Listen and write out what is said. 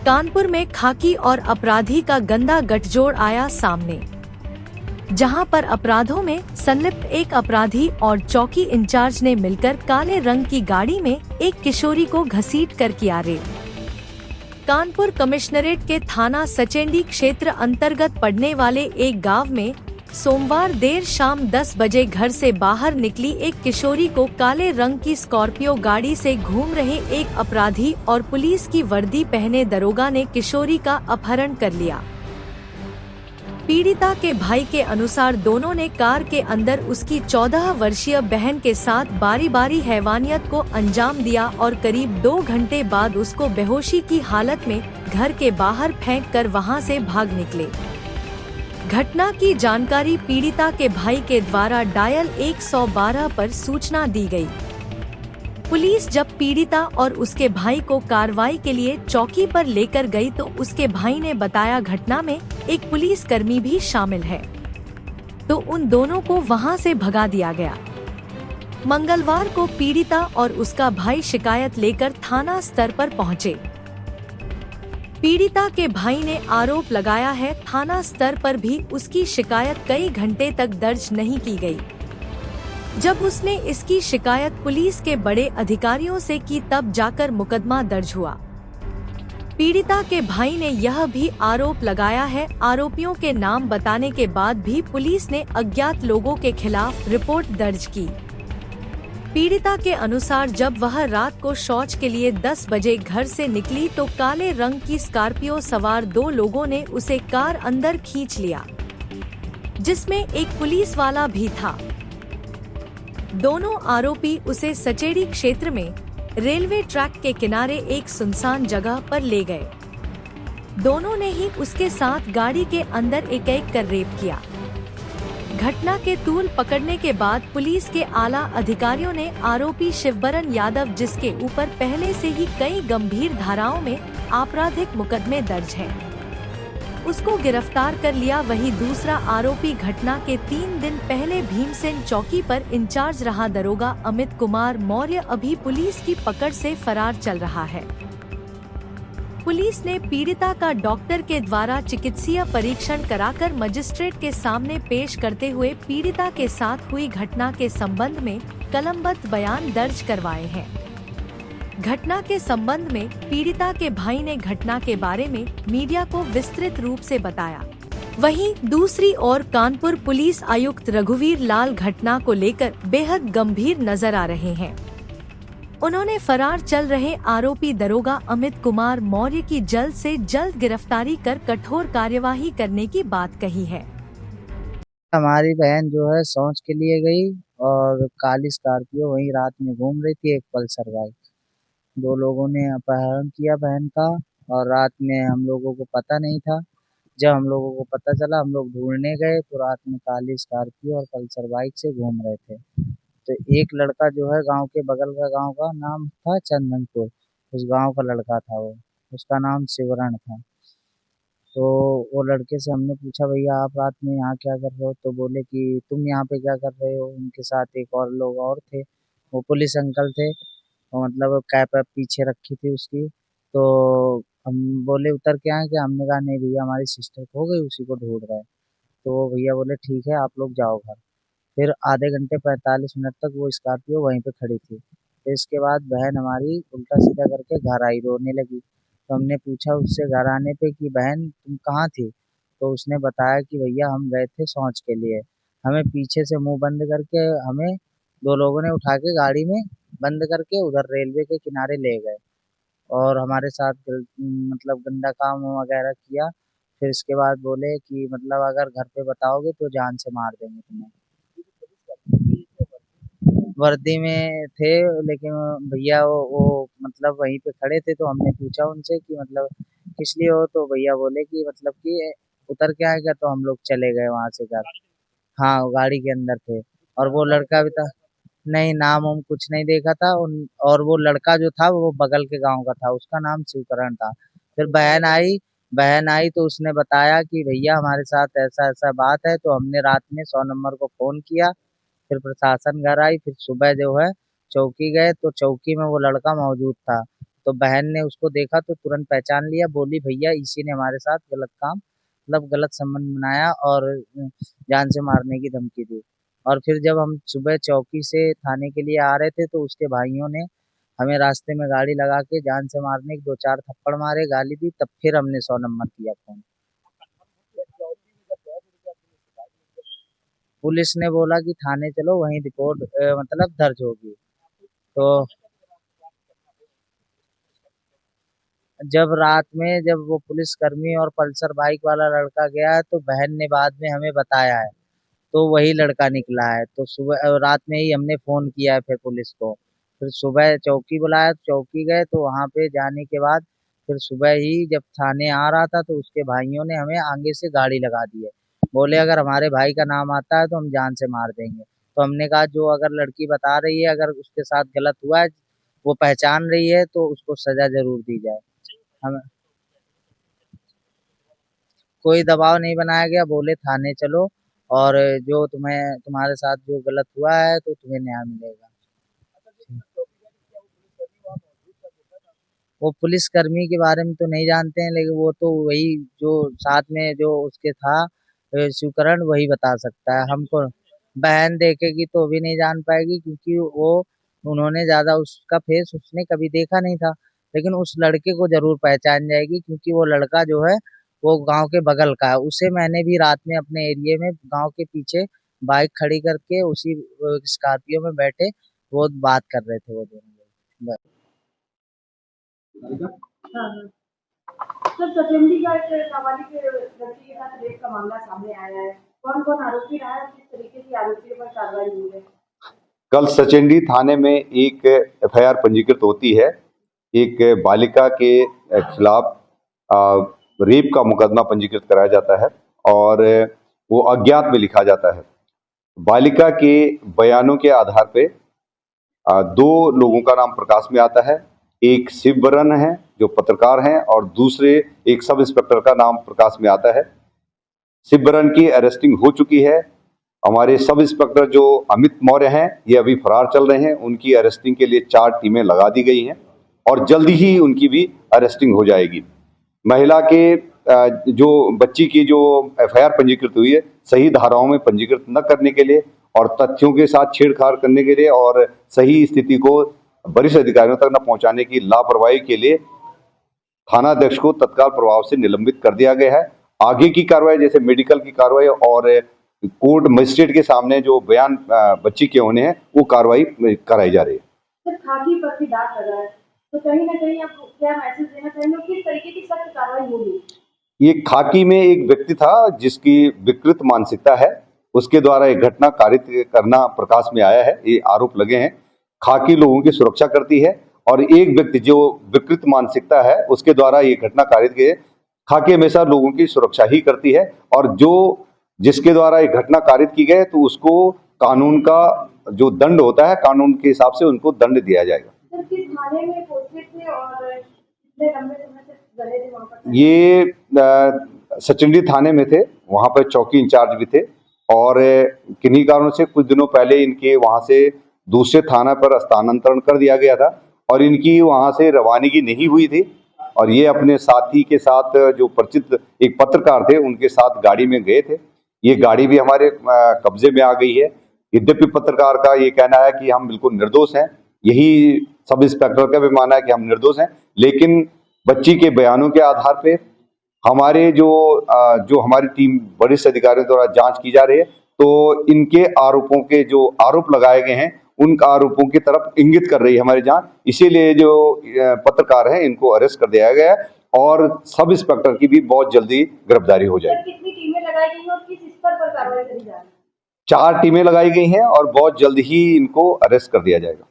कानपुर में खाकी और अपराधी का गंदा गठजोड़ आया सामने, जहां पर अपराधों में संलिप्त एक अपराधी और चौकी इंचार्ज ने मिलकर काले रंग की गाड़ी में एक किशोरी को घसीट कर किया रेप। कानपुर कमिश्नरेट के थाना सचेंडी क्षेत्र अंतर्गत पड़ने वाले एक गांव में सोमवार देर शाम 10 बजे घर से बाहर निकली एक किशोरी को काले रंग की स्कॉर्पियो गाड़ी से घूम रहे एक अपराधी और पुलिस की वर्दी पहने दरोगा ने किशोरी का अपहरण कर लिया। पीड़िता के भाई के अनुसार दोनों ने कार के अंदर उसकी 14 वर्षीय बहन के साथ बारी बारी हैवानियत को अंजाम दिया और करीब 2 घंटे बाद उसको बेहोशी की हालत में घर के बाहर फेंक कर वहां से भाग निकले। घटना की जानकारी पीड़िता के भाई के द्वारा डायल 112 पर सूचना दी गई। पुलिस जब पीड़िता और उसके भाई को कार्रवाई के लिए चौकी पर लेकर गई तो उसके भाई ने बताया घटना में एक पुलिस कर्मी भी शामिल है, तो उन दोनों को वहां से भगा दिया गया। मंगलवार को पीड़िता और उसका भाई शिकायत लेकर थाना स्तर पर पहुंचे। पीड़िता के भाई ने आरोप लगाया है थाना स्तर पर भी उसकी शिकायत कई घंटे तक दर्ज नहीं की गई। जब उसने इसकी शिकायत पुलिस के बड़े अधिकारियों से की तब जाकर मुकदमा दर्ज हुआ। पीड़िता के भाई ने यह भी आरोप लगाया है आरोपियों के नाम बताने के बाद भी पुलिस ने अज्ञात लोगों के खिलाफ रिपोर्ट दर्ज की। पीड़िता के अनुसार जब वह रात को शौच के लिए 10 बजे घर से निकली तो काले रंग की स्कॉर्पियो सवार 2 लोगों ने उसे कार अंदर खींच लिया, जिसमें एक पुलिस वाला भी था। दोनों आरोपी उसे सचेड़ी क्षेत्र में रेलवे ट्रैक के किनारे एक सुनसान जगह पर ले गए। दोनों ने ही उसके साथ गाड़ी के अंदर एक कर रेप किया। घटना के तूल पकड़ने के बाद पुलिस के आला अधिकारियों ने आरोपी शिवबरन यादव, जिसके ऊपर पहले से ही कई गंभीर धाराओं में आपराधिक मुकदमे दर्ज हैं, उसको गिरफ्तार कर लिया। वहीं दूसरा आरोपी घटना के 3 दिन पहले भीमसेन चौकी पर इंचार्ज रहा दरोगा अमित कुमार मौर्य अभी पुलिस की पकड़ से फरार चल रहा है। पुलिस ने पीड़िता का डॉक्टर के द्वारा चिकित्सीय परीक्षण कराकर मजिस्ट्रेट के सामने पेश करते हुए पीड़िता के साथ हुई घटना के संबंध में कलमबद्ध बयान दर्ज करवाए हैं। घटना के संबंध में पीड़िता के भाई ने घटना के बारे में मीडिया को विस्तृत रूप से बताया। वहीं दूसरी ओर कानपुर पुलिस आयुक्त रघुवीर लाल घटना को लेकर बेहद गंभीर नजर आ रहे हैं। उन्होंने फरार चल रहे आरोपी दरोगा अमित कुमार मौर्य की जल्द से जल्द गिरफ्तारी कर कठोर कार्यवाही करने की बात कही है। हमारी बहन जो है शौच के लिए गई और काली स्कॉर्पियो वहीं रात में घूम रही थी, एक पल्सर बाइक। 2 लोगों ने अपहरण किया बहन का और रात में हम लोगों को पता नहीं था। जब हम लोगों को पता चला हम लोग ढूंढने गए तो रात में काली स्कॉर्पियो और पल्सर बाइक से घूम रहे थे। तो एक लड़का जो है गांव के बगल का गांव का नाम था चंदनपुर, उस गांव का लड़का था वो, उसका नाम शिवरण था। तो वो लड़के से हमने पूछा भैया आप रात में यहाँ क्या कर रहे हो, तो बोले कि तुम यहाँ पे क्या कर रहे हो। उनके साथ एक और लोग और थे, वो पुलिस अंकल थे, तो मतलब कैप वैप पीछे रखी थी उसकी। तो हम बोले उतर के आए क्या, हमने कहा नहीं भैया हमारी सिस्टर खो गई उसी को ढूंढ रहे हैं। तो भैया बोले ठीक है आप लोग जाओ घर। फिर आधे घंटे 45 मिनट तक वो स्कॉर्पियो वहीं पे खड़ी थी। फिर इसके बाद बहन हमारी उल्टा सीधा करके घर आई, रोने लगी। तो हमने पूछा उससे घर आने पे कि बहन तुम कहाँ थी, तो उसने बताया कि भैया हम गए थे शौच के लिए। हमें पीछे से मुंह बंद करके हमें 2 लोगों ने उठा के गाड़ी में बंद करके उधर रेलवे के किनारे ले गए और हमारे साथ मतलब गंदा काम वगैरह किया। फिर इसके बाद बोले कि मतलब अगर घर पे बताओगे तो जान से मार देंगे तुम्हें। वर्दी में थे लेकिन भैया वो मतलब वहीं पे खड़े थे, तो हमने पूछा उनसे कि मतलब किस लिए हो, तो भैया बोले कि मतलब कि उतर के आए क्या, तो हम लोग चले गए वहां से घर। हाँ वो गाड़ी के अंदर थे और वो लड़का भी था। नहीं नाम हम कुछ नहीं देखा था उन, और वो लड़का जो था वो बगल के गांव का था, उसका नाम शिवकरण था। फिर बहन आई तो उसने बताया कि भैया हमारे साथ ऐसा ऐसा बात है, तो हमने रात में 100 नंबर को फोन किया। फिर प्रशासन घर आई, फिर सुबह जो है चौकी गए तो चौकी में वो लड़का मौजूद था। तो बहन ने उसको देखा तो तुरंत पहचान लिया, बोली भैया इसी ने हमारे साथ गलत काम मतलब गलत संबंध बनाया और जान से मारने की धमकी दी। और फिर जब हम सुबह चौकी से थाने के लिए आ रहे थे तो उसके भाइयों ने हमें रास्ते में गाड़ी लगा के जान से मारने के 2-4 थप्पड़ मारे, गाली दी, तब फिर हमने 100 नंबर किया फ़ोन। पुलिस ने बोला कि थाने चलो वहीं रिपोर्ट मतलब दर्ज होगी। तो जब रात में जब वो पुलिसकर्मी और पल्सर बाइक वाला लड़का गया है तो बहन ने बाद में हमें बताया है, तो वही लड़का निकला है। तो सुबह रात में ही हमने फ़ोन किया है फिर पुलिस को। फिर सुबह चौकी बुलाया, चौकी गए तो वहाँ पे जाने के बाद फिर सुबह ही जब थाने आ रहा था तो उसके भाइयों ने हमें आगे से गाड़ी लगा दी है। बोले अगर हमारे भाई का नाम आता है तो हम जान से मार देंगे। तो हमने कहा जो अगर लड़की बता रही है अगर उसके साथ गलत हुआ है, वो पहचान रही है तो उसको सज़ा ज़रूर दी जाए। हमें कोई दबाव नहीं बनाया गया, बोले थाने चलो और जो तुम्हारे साथ जो गलत हुआ है तो तुम्हें न्याय मिलेगा। वो पुलिसकर्मी के बारे में तो नहीं जानते हैं, लेकिन वो तो वही जो साथ में जो उसके था शिवकरण वही बता सकता है हमको। बहन देखेगी तो भी नहीं जान पाएगी क्योंकि वो उन्होंने ज़्यादा उसका फेस उसने कभी देखा नहीं था, लेकिन उस लड़के को ज़रूर पहचान जाएगी क्योंकि वो लड़का जो है वो गाँव के बगल का है। उसे मैंने भी रात में अपने एरिये में गाँव के पीछे बाइक खड़ी करके उसी स्कॉर्पियो में बैठे वो बात कर रहे थे वो दोनों लोग। हाँ, हाँ। सर सचिंदी का एक नाबालिग लड़की के साथ रेप का मामला सामने आया है। कौन-कौन आरोपी रहा है और किस तरीके की आरोपियों पर कार्रवाई हुई है? कल सचिंडी थाने में एक एफआईआर पंजीकृत होती है। एक बालिका के खिलाफ रेप का मुकदमा पंजीकृत कराया जाता है और वो अज्ञात में लिखा जाता है। बालिका के बयानों के आधार पे दो लोगों का नाम प्रकाश में आता है। एक शिवबरन है जो पत्रकार हैं और दूसरे एक सब इंस्पेक्टर का नाम प्रकाश में आता है। शिवबरन की अरेस्टिंग हो चुकी है। हमारे सब इंस्पेक्टर जो अमित मौर्य हैं ये अभी फरार चल रहे हैं। उनकी अरेस्टिंग के लिए 4 टीमें लगा दी गई हैं और जल्दी ही उनकी भी अरेस्टिंग हो जाएगी। महिला के जो बच्ची की जो एफआईआर पंजीकृत हुई है सही धाराओं में पंजीकृत न करने के लिए और तथ्यों के साथ छेड़छाड़ करने के लिए और सही स्थिति को वरिष्ठ अधिकारियों तक न पहुंचाने की लापरवाही के लिए थानाध्यक्ष को तत्काल प्रभाव से निलंबित कर दिया गया है। आगे की कार्रवाई जैसे मेडिकल की कार्रवाई और कोर्ट मजिस्ट्रेट के सामने जो बयान बच्ची के होने हैं वो कार्रवाई कराई जा रही है। सर खाकी पर भी दाग लगा है, तो कहीं ना कहीं आप क्या मैसेज देना चाहेंगे, किस तरीके की सख्त कार्रवाई होगी? ये खाकी में एक व्यक्ति था जिसकी विकृत मानसिकता है, उसके द्वारा एक घटना कारित करना प्रकाश में आया है। ये आरोप लगे हैं। खाकी लोगों की सुरक्षा करती है और एक व्यक्ति जो विकृत मानसिकता है उसके द्वारा ये घटना कारित की है। खाकी हमेशा लोगों की सुरक्षा ही करती है और जो जिसके द्वारा ये घटना कारित की गई तो उसको कानून का जो दंड होता है कानून के हिसाब से उनको दंड दिया जाएगा। सर किस थाने में पोस्टेड थे और कितने लंबे समय से रहे थे वहाँ पर? ये सचिंडी थाने में थे, वहाँ पर चौकी इंचार्ज भी थे और किन्हीं कारणों से कुछ दिनों पहले इनके वहाँ से दूसरे थाना पर स्थानांतरण कर दिया गया था और इनकी वहाँ से रवानगी नहीं हुई थी और ये अपने साथी के साथ जो परिचित एक पत्रकार थे उनके साथ गाड़ी में गए थे। ये गाड़ी भी हमारे कब्जे में आ गई है। यद्यपि पत्रकार का ये कहना है कि हम बिल्कुल निर्दोष हैं, यही सब इंस्पेक्टर का भी मानना है कि हम निर्दोष हैं, लेकिन बच्ची के बयानों के आधार पे हमारे जो हमारी टीम वरिष्ठ अधिकारियों द्वारा जांच की जा रही है तो इनके आरोपों के जो आरोप लगाए गए हैं उन आरोपों की तरफ इंगित कर रही है हमारी जांच। इसीलिए जो पत्रकार हैं इनको अरेस्ट कर दिया गया है और सब इंस्पेक्टर की भी बहुत जल्दी गिरफ्तारी हो जाएगी। कितनी टीमें लगाई गई और किस स्तर पर कार्रवाई करी जा रही है? 4 टीमें लगाई गई हैं और बहुत जल्द ही इनको अरेस्ट कर दिया जाएगा।